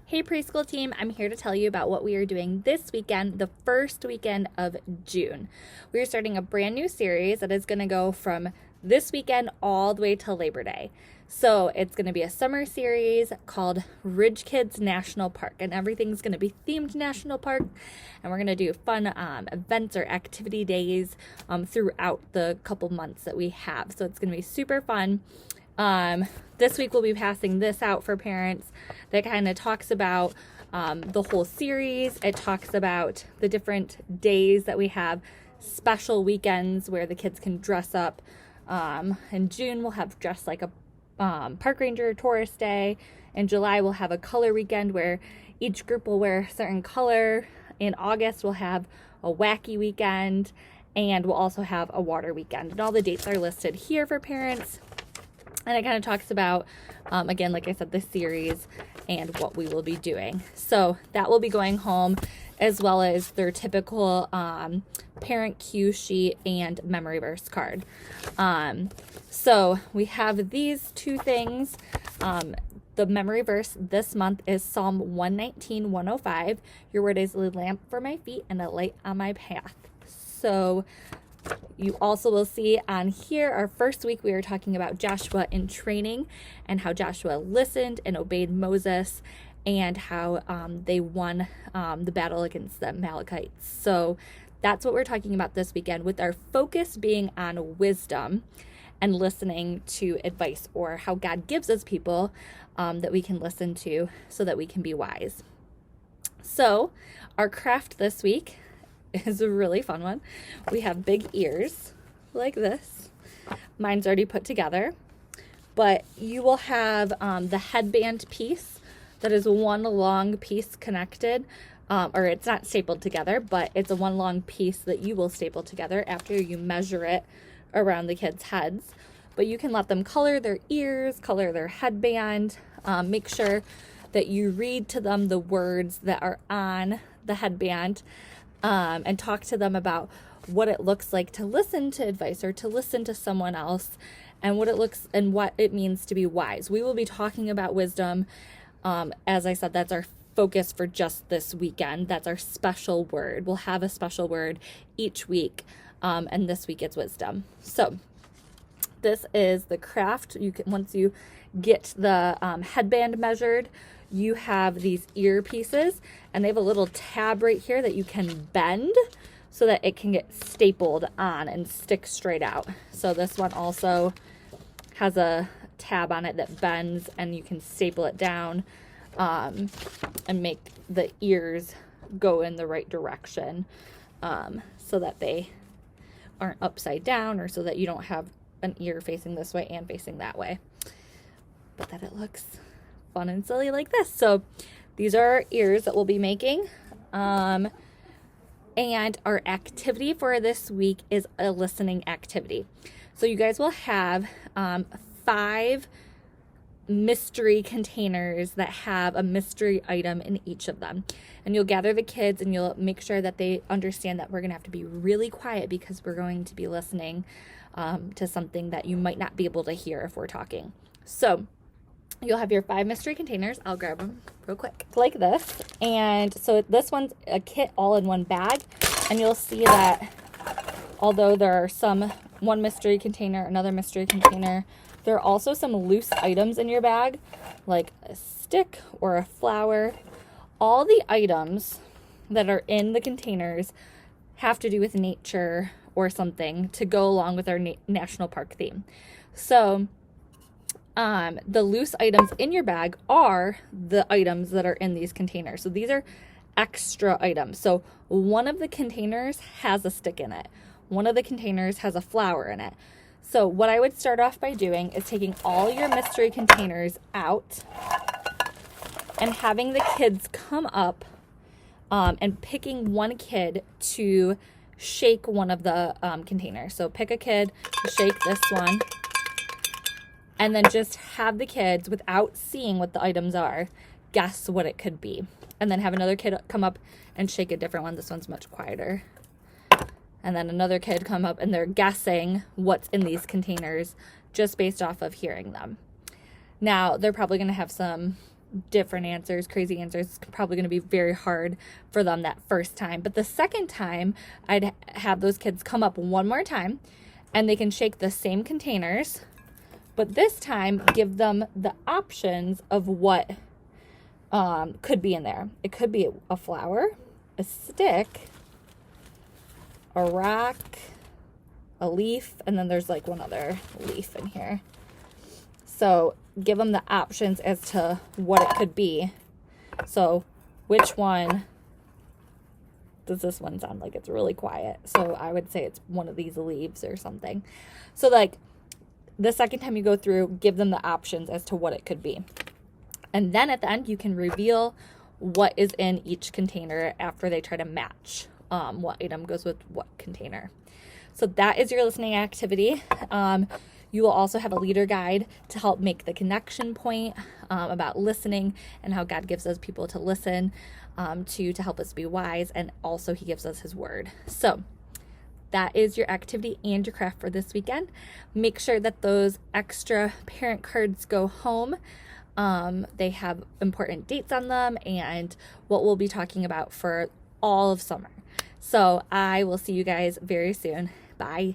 Hey preschool team, I'm here to tell you about what we are doing this weekend, the first weekend of June. We are starting a brand new series that is going to go from this weekend all the way till Labor Day. So it's going to be a summer series called Ridge Kids National Park, and everything's going to be themed National Park, and we're going to do fun events or activity days throughout the couple months that we have. So it's going to be super fun. This week we'll be passing this out for parents that kind of talks about the whole series. It talks about the different days that we have, special weekends where the kids can dress up. In June we'll have dress like a park ranger tourist day. In July we'll have a color weekend where each group will wear a certain color. In August we'll have a wacky weekend, and we'll also have a water weekend. And all the dates are listed here for parents. And it kind of talks about, again, like I said, the series and what we will be doing. So that will be going home, as well as their typical parent cue sheet and memory verse card. So we have these two things. The memory verse this month is Psalm 119:105. Your word is a lamp for my feet and a light on my path. So you also will see on here, our first week, we were talking about Joshua in training and how Joshua listened and obeyed Moses, and how they won the battle against the Amalekites. So that's what we're talking about this weekend, with our focus being on wisdom and listening to advice, or how God gives us people that we can listen to so that we can be wise. So our craft this week is a really fun one. We have big ears like this. Mine's already put together, but you will have the headband piece that is one long piece connected, or it's not stapled together, but it's a one long piece that you will staple together after you measure it around the kids' heads. But you can let them color their ears, color their headband, make sure that you read to them the words that are on the headband, and talk to them about what it looks like to listen to advice or to listen to someone else, and what it looks and what it means to be wise. We will be talking about wisdom. As I said, that's our focus for just this weekend. That's our special word. We'll have a special word each week, and this week it's wisdom. So this is the craft. You can, once you get the headband measured, you have these ear pieces, and they have a little tab right here that you can bend so that it can get stapled on and stick straight out. So this one also has a tab on it that bends, and you can staple it down and make the ears go in the right direction, so that they aren't upside down, or so that you don't have an ear facing this way and facing that way, but that it looks fun and silly like this. So these are our ears that we'll be making. And our activity for this week is a listening activity. So you guys will have 5 mystery containers that have a mystery item in each of them. And you'll gather the kids, and you'll make sure that they understand that we're going to have to be really quiet, because we're going to be listening to something that you might not be able to hear if we're talking. So you'll have your 5 mystery containers. I'll grab them real quick. Like this. And so this one's a kit all in one bag. And you'll see that although there are one mystery container, another mystery container, there are also some loose items in your bag, like a stick or a flower. All the items that are in the containers have to do with nature or something to go along with our national park theme. So the loose items in your bag are the items that are in these containers. So these are extra items. So one of the containers has a stick in it. One of the containers has a flower in it. So what I would start off by doing is taking all your mystery containers out and having the kids come up and picking one kid to shake one of the containers. So pick a kid to shake this one, and then just have the kids, without seeing what the items are, guess what it could be. And then have another kid come up and shake a different one. This one's much quieter. And then another kid come up, and they're guessing what's in these containers just based off of hearing them. Now, they're probably going to have some different answers, crazy answers. It's probably going to be very hard for them that first time. But the second time, I'd have those kids come up one more time, and they can shake the same containers, but this time give them the options of what could be in there. It could be a flower, a stick, a rock, a leaf, and then there's like one other leaf in here. So give them the options as to what it could be. So which one does this one sound like? It's really quiet. So I would say it's one of these leaves or something. So like the second time you go through, give them the options as to what it could be. And then at the end, you can reveal what is in each container after they try to match what item goes with what container. So that is your listening activity. You will also have a leader guide to help make the connection point about listening and how God gives us people to listen to help us be wise. And also he gives us his word. So that is your activity and your craft for this weekend. Make sure that those extra parent cards go home. They have important dates on them and what we'll be talking about for all of summer. So I will see you guys very soon. Bye.